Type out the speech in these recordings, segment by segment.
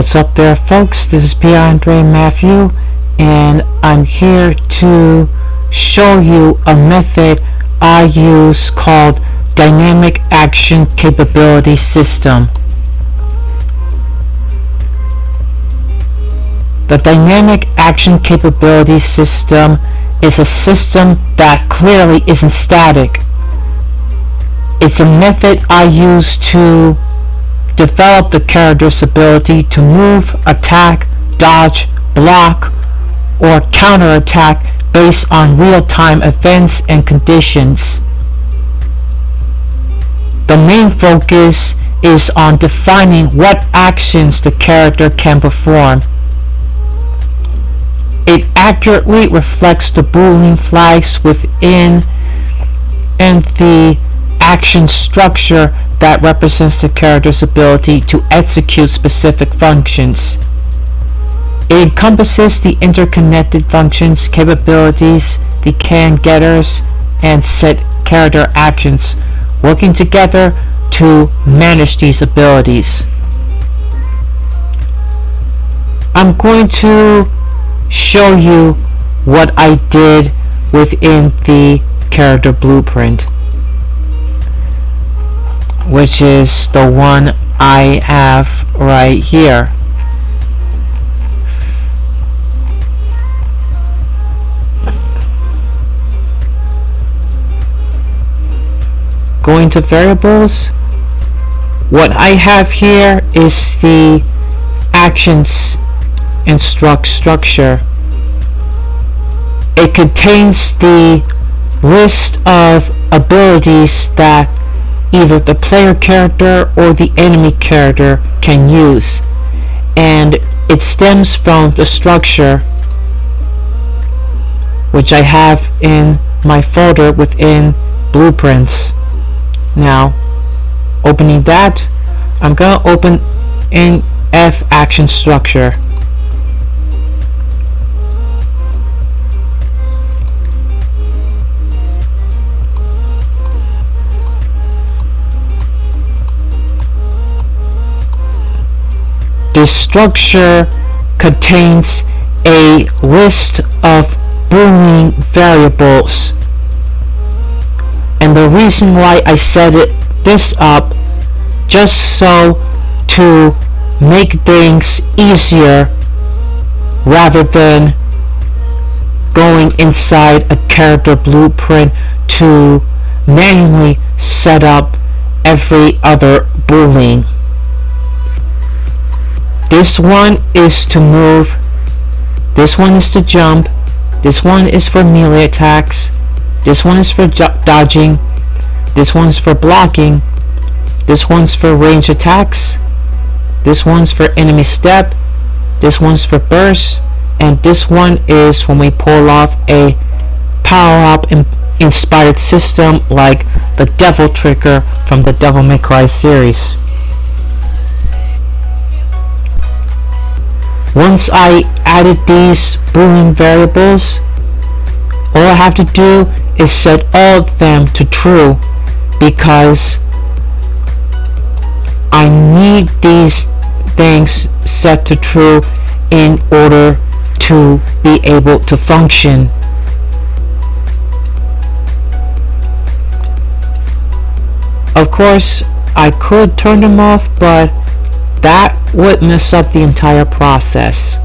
What's up there, folks? This is Andre Matthew, and I'm here to show you a method I use called Dynamic Action Capability System. The Dynamic Action Capability System is a system that clearly isn't static. It's a method I use to develop the character's ability to move, attack, dodge, block, or counterattack based on real-time events and conditions. The main focus is on defining what actions the character can perform. It accurately reflects the Boolean flags within and the action structure that represents the character's ability to execute specific functions. It encompasses the interconnected functions, capabilities, the can-getters, and set character actions working together to manage these abilities. I'm going to show you what I did within the character blueprint, which is the one I have right here. Going to variables, what I have here is the actions instruct structure. It contains the list of abilities that either the player character or the enemy character can use, and it stems from the structure which I have in my folder within blueprints. Now, opening that, I'm going to open in F action structure. This structure contains a list of Boolean variables, and the reason why I set this up just so to make things easier rather than going inside a character blueprint to manually set up every other Boolean. This one is to move, this one is to jump, this one is for melee attacks, this one is for dodging, this one's for blocking, this one's for range attacks, this one's for enemy step, this one's for burst, and this one is when we pull off a power-up inspired system like the Devil Trigger from the Devil May Cry series. Once I added these Boolean variables, all I have to do is set all of them to true, because I need these things set to true in order to be able to function. Of course, I could turn them off, but that would mess up the entire process.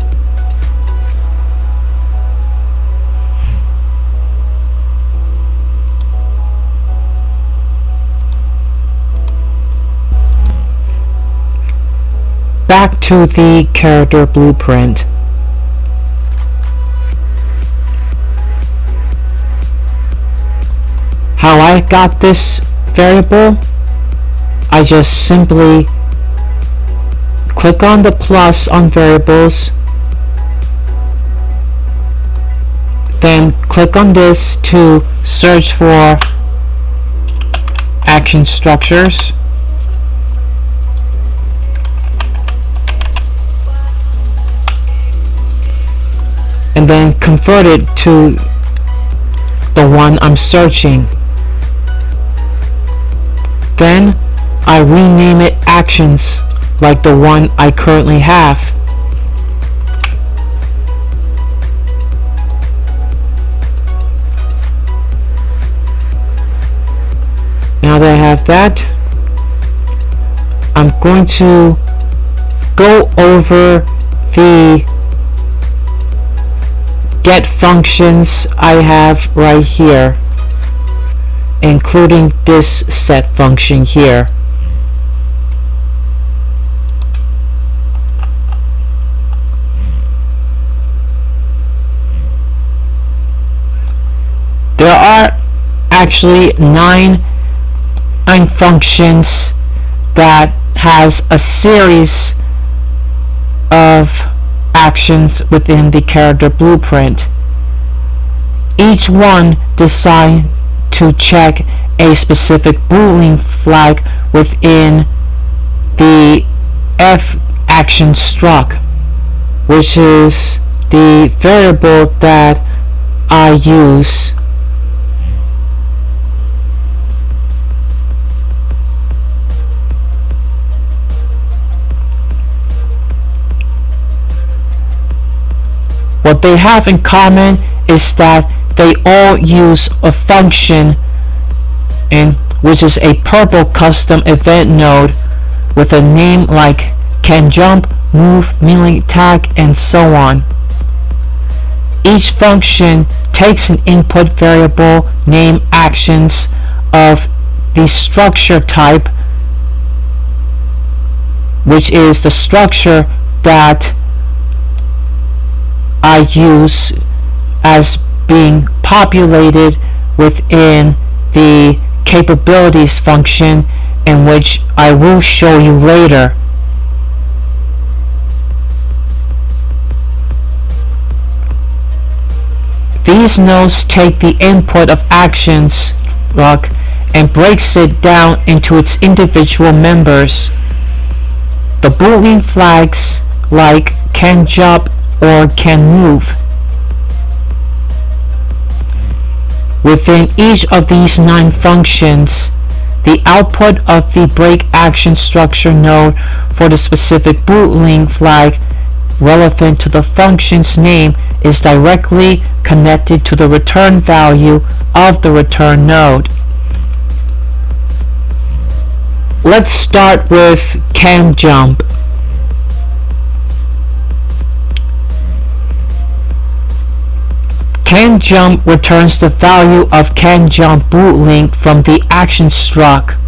Back to the character blueprint. How I got this variable, I just simply click on the plus on variables, then click on this to search for action structures, and then convert it to the one I'm searching. Then I rename it actions like the one I currently have. Now that I have that, I'm going to go over the get functions I have right here, including this set function here. There are actually nine functions that has a series of actions within the character blueprint, each one designed to check a specific Boolean flag within the F action struct, which is the variable that I use What they have in common is that they all use a function which is a purple custom event node with a name like can jump, move, melee attack, and so on. Each function takes an input variable named actions of the structure type, which is the structure that I use as being populated within the capabilities function, in which I will show you later. These nodes take the input of actions block and breaks it down into its individual members. The Boolean flags like can jump or can move. Within each of these 9 functions, the output of the break action structure node for the specific Boolean flag relevant to the function's name is directly connected to the return value of the return node. Let's start with can jump. Can jump returns the value of can jump Boolean from the action struct.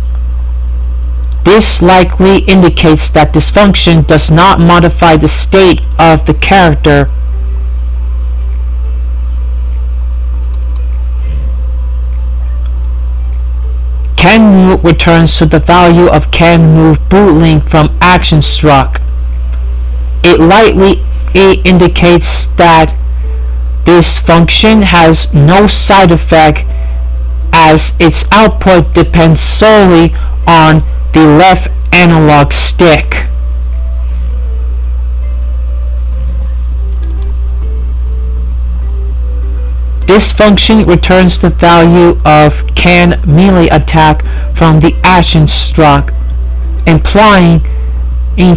This likely indicates that this function does not modify the state of the character. Can move returns to the value of can move Boolean from action struct. It likely indicates that this function has no side effect, as its output depends solely on the left analog stick. This function returns the value of can melee attack from the action struct, implying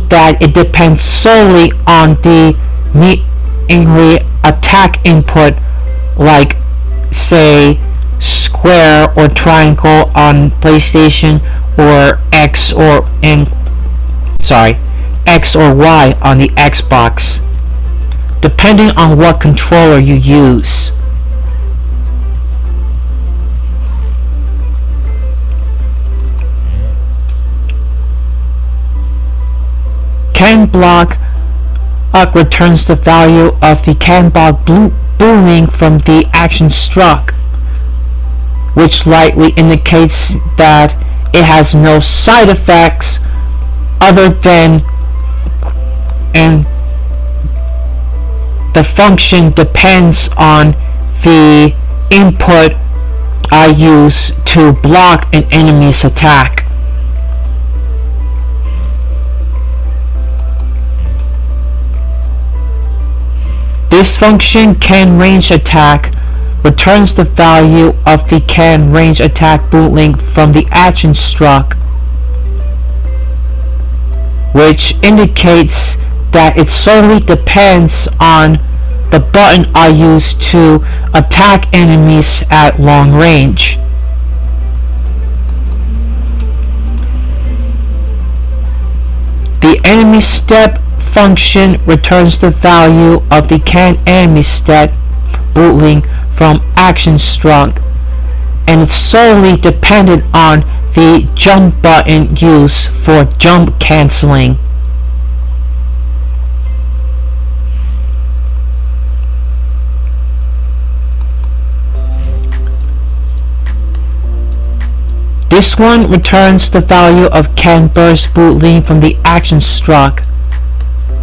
that it depends solely on the melee attack input, like say square or triangle on PlayStation, or X or Y on the Xbox, depending on what controller you use. Can block returns the value of the can block Boolean from the action struct, which likely indicates that it has no side effects other than the function depends on the input I use to block an enemy's attack. This function can range attack returns the value of the can range attack Boolean from the action struct, which indicates that it solely depends on the button I use to attack enemies at long range. The enemy step function returns the value of the can enemy step bootling from action struck, and it's solely dependent on the jump button used for jump cancelling. This one returns the value of can burst bootling from the action struck,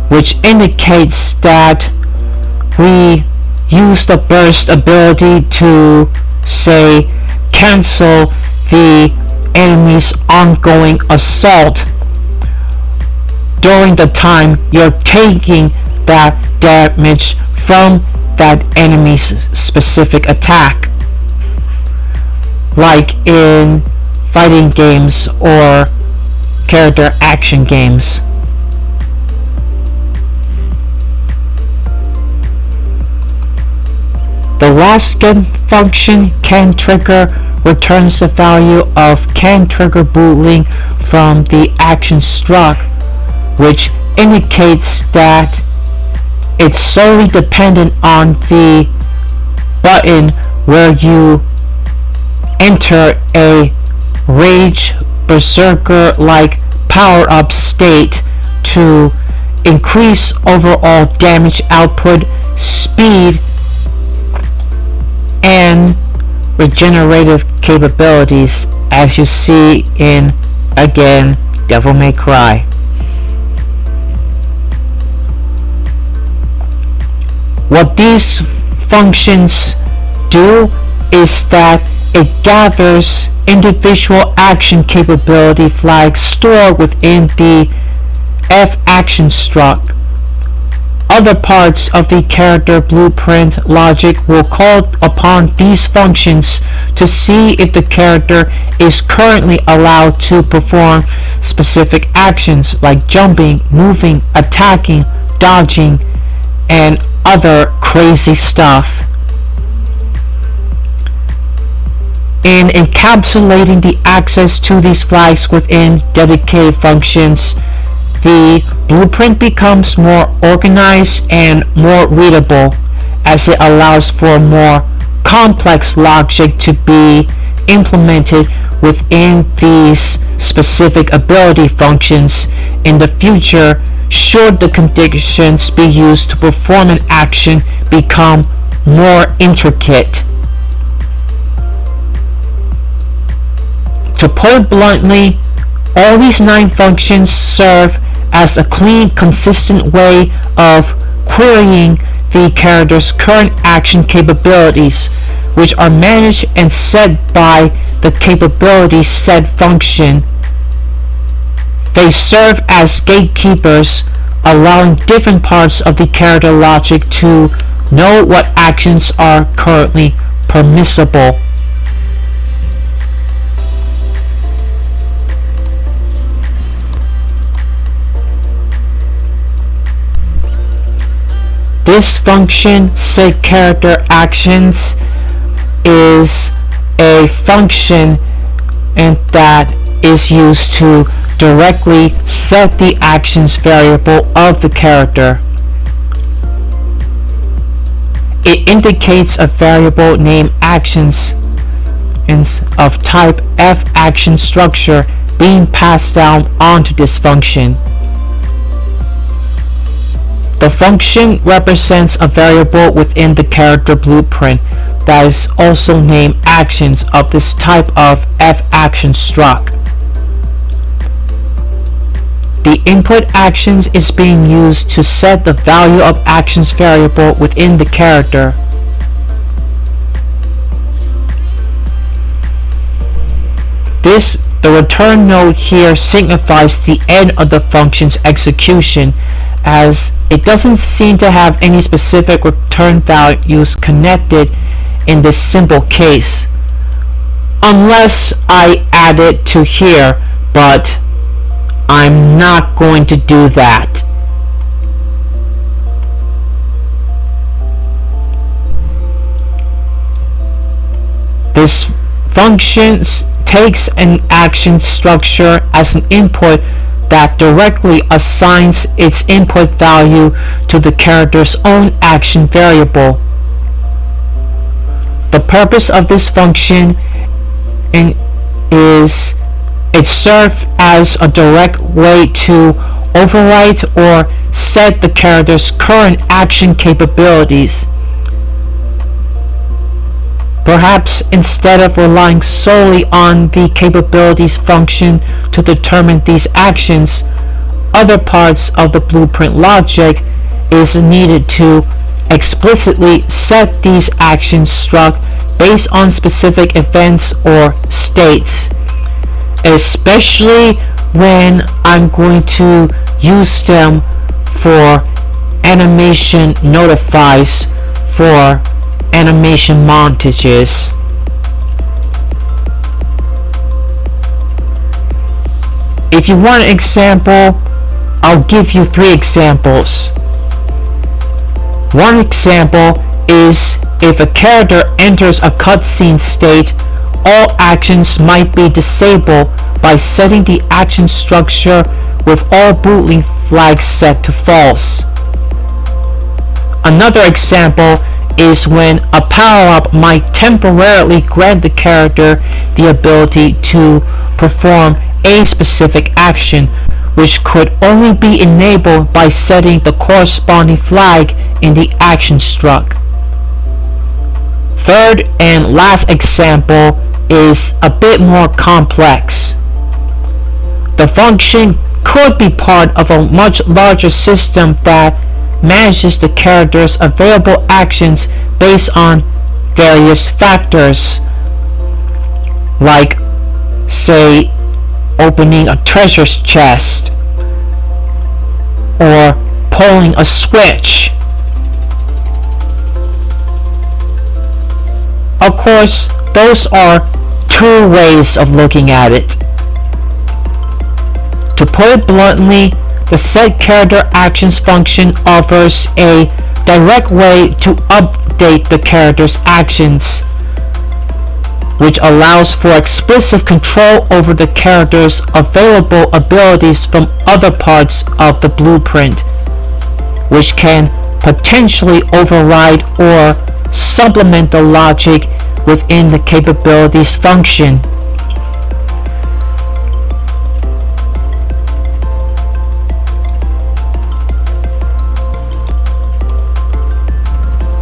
which indicates that we use the burst ability to, say, cancel the enemy's ongoing assault during the time you're taking that damage from that enemy's specific attack, like in fighting games or character action games. The last can function, can trigger, returns the value of can trigger bootling from the action struck, which indicates that it's solely dependent on the button where you enter a Rage Berserker-like power-up state to increase overall damage output, speed, and regenerative capabilities, as you see in, again, Devil May Cry. What these functions do is that it gathers individual action capability flags stored within the F action struck. Other parts of the character blueprint logic will call upon these functions to see if the character is currently allowed to perform specific actions like jumping, moving, attacking, dodging, and other crazy stuff. In encapsulating the access to these flags within dedicated functions, the blueprint becomes more organized and more readable, as it allows for more complex logic to be implemented within these specific ability functions in the future, should the conditions be used to perform an action become more intricate. To put it bluntly, all these 9 functions serve as a clean, consistent way of querying the character's current action capabilities, which are managed and set by the capability set function. They serve as gatekeepers, allowing different parts of the character logic to know what actions are currently permissible. This function, set character actions, is a function and that is used to directly set the actions variable of the character. It indicates a variable named actions of type F action structure being passed down onto this function. The function represents a variable within the character blueprint that is also named actions of this type of F action struck. The input actions is being used to set the value of actions variable within the character. The return node here signifies the end of the function's execution, as it doesn't seem to have any specific return values connected in this simple case, unless I add it to here, but I'm not going to do that. This function takes an action structure as an input that directly assigns its input value to the character's own action variable. The purpose of this function is it serves as a direct way to overwrite or set the character's current action capabilities. Perhaps instead of relying solely on the capabilities function to determine these actions, other parts of the blueprint logic is needed to explicitly set these actions struct based on specific events or states, especially when I'm going to use them for animation notifies for animation montages. If you want an example, I'll give you 3 examples. One example is if a character enters a cutscene state, all actions might be disabled by setting the action structure with all boolean flags set to false. Another example is when a power-up might temporarily grant the character the ability to perform a specific action, which could only be enabled by setting the corresponding flag in the action struct. Third and last example is a bit more complex. The function could be part of a much larger system that manages the character's available actions based on various factors, like, say, opening a treasure chest or pulling a switch. Of course, those are 2 ways of looking at it. To put it bluntly, the setCharacterActions function offers a direct way to update the character's actions, which allows for explicit control over the character's available abilities from other parts of the blueprint, which can potentially override or supplement the logic within the capabilities function.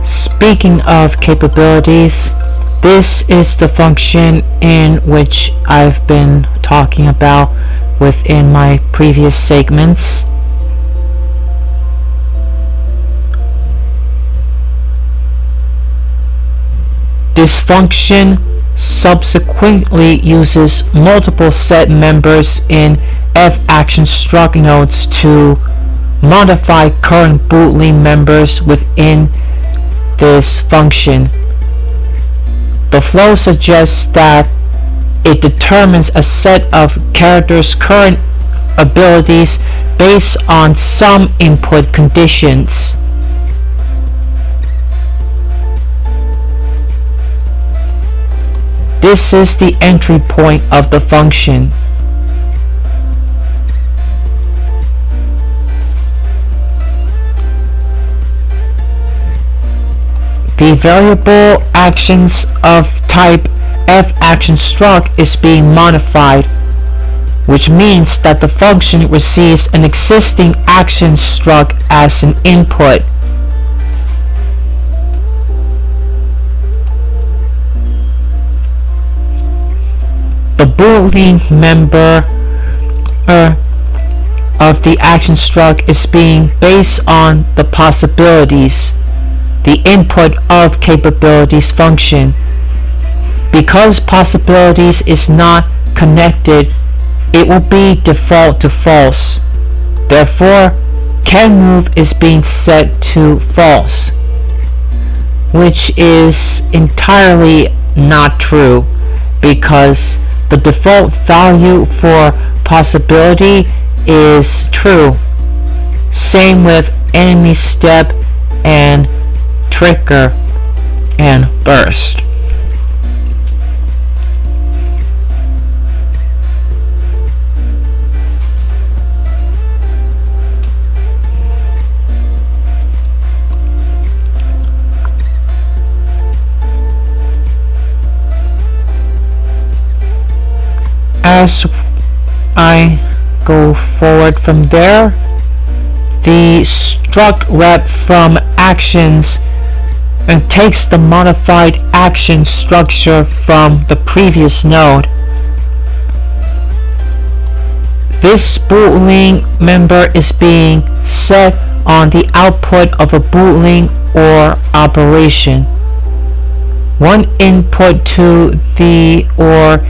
Speaking of capabilities, this is the function in which I've been talking about within my previous segments. This function subsequently uses multiple set members in fActionStruct nodes to modify current boolean members within this function. The flow suggests that it determines a set of characters' current abilities based on some input conditions. This is the entry point of the function. The variable actions of type fActionStruct is being modified, which means that the function receives an existing action struct as an input. The boolean member of the action struct is being based on the possibilities, the input of capabilities function. Because possibilities is not connected, it will be default to false. Therefore, canMove is being set to false, which is entirely not true, because the default value for possibility is true. Same with enemy step and trigger and burst. As I go forward from there, the struct rep from actions and takes the modified action structure from the previous node. This boolean member is being set on the output of a boolean or operation. One input to the OR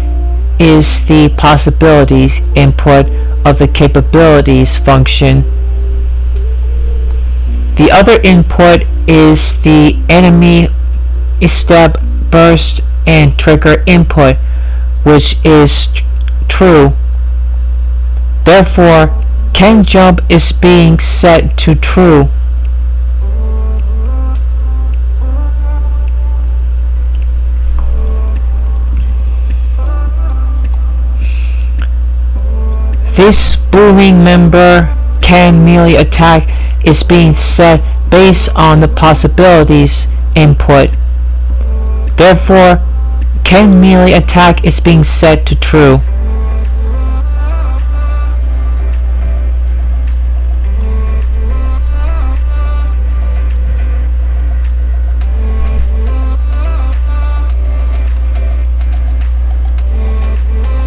is the possibilities input of the capabilities function. The other input is the enemy step, burst, and trigger input, which is true. Therefore, can jump is being set to true. This boolean member can melee attack is being set based on the possibilities input. Therefore, can melee attack is being set to true.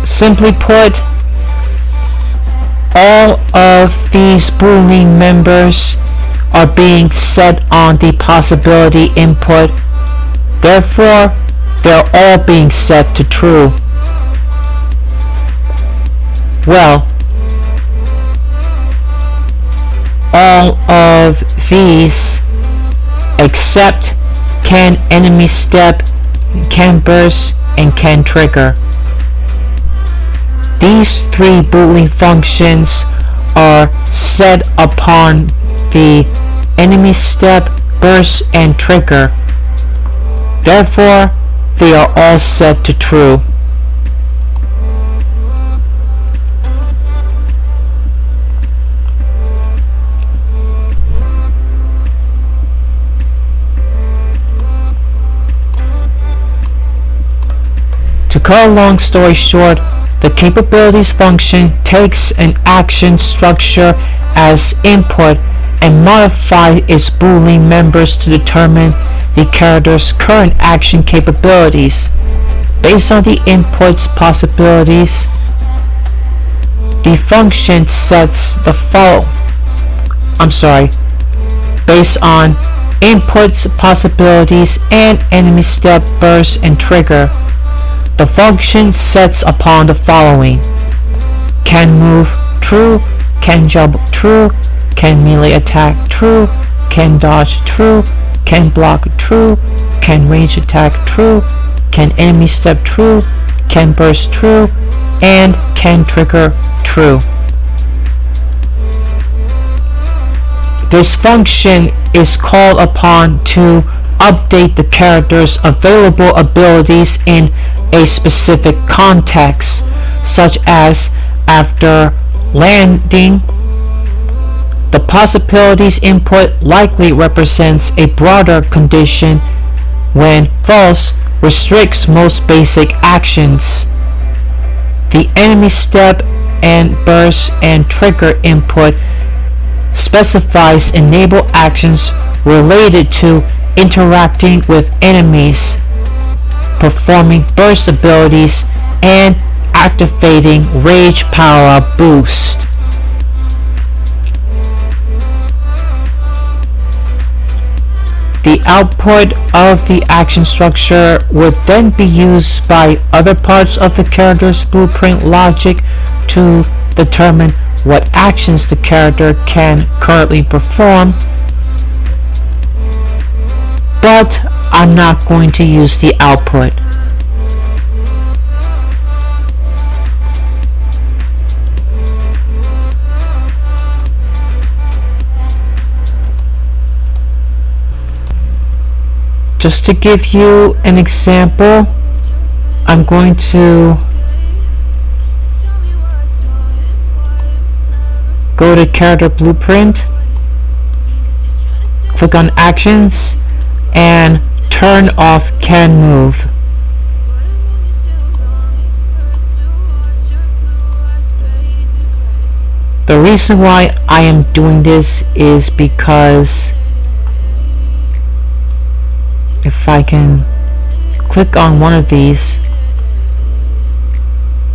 Simply put, all of these boolean members are being set on the possibility input. Therefore, they're all being set to true. Well, all of these except can enemy step, can burst, and can trigger. These three boolean functions are set upon the enemy step, burst, and trigger. Therefore, they are all set to true. To cut a long story short, the capabilities function takes an action structure as input and modifies its boolean members to determine the character's current action capabilities. Based on the input's possibilities, the function sets the based on input's possibilities and enemy step, burst, and trigger. The function sets upon the following: can move true, can jump true, can melee attack true, can dodge true, can block true, can range attack true, can enemy step true, can burst true, and can trigger true. This function is called upon to update the character's available abilities in a specific context, such as after landing. The possibilities input likely represents a broader condition. When false, restricts most basic actions. The enemy step and burst and trigger input specifies enable actions related to interacting with enemies, performing burst abilities, and activating rage power boost. The output of the action structure would then be used by other parts of the character's blueprint logic to determine what actions the character can currently perform. But I'm not going to use the output. Just to give you an example, I'm going to go to character blueprint, click on actions, and turn off can move. The reason why I am doing this is because if I can click on one of these,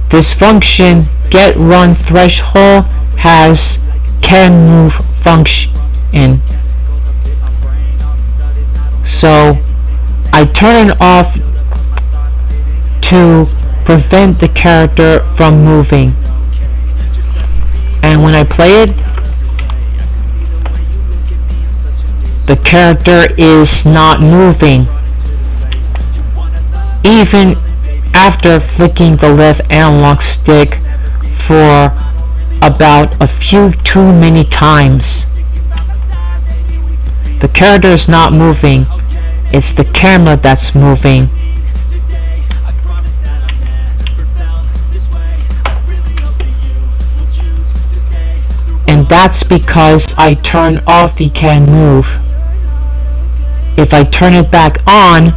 this function get run threshold has can move function. So I turn it off to prevent the character from moving. And when I play it, the character is not moving, even after flicking the left analog stick for about a few too many times. The character is not moving, it's the camera that's moving. And that's because I turned off the can move. If I turn it back on,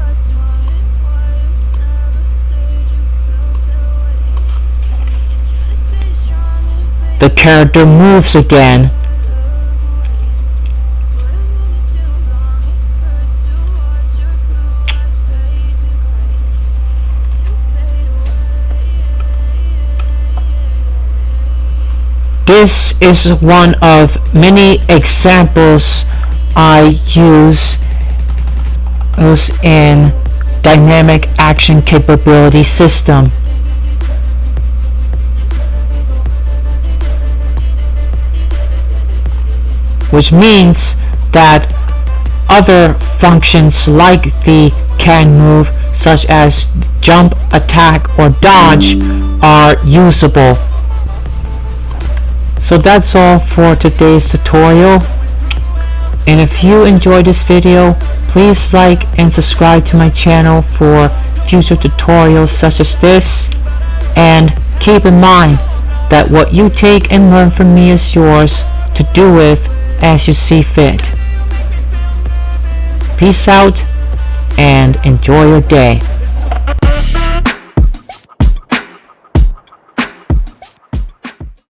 the character moves again. This is one of many examples I use in Dynamic Action Capability System. Which means that other functions like the can move, such as jump, attack, or dodge, are usable. So that's all for today's tutorial, and if you enjoyed this video, please like and subscribe to my channel for future tutorials such as this, and keep in mind that what you take and learn from me is yours to do with as you see fit. Peace out and enjoy your day.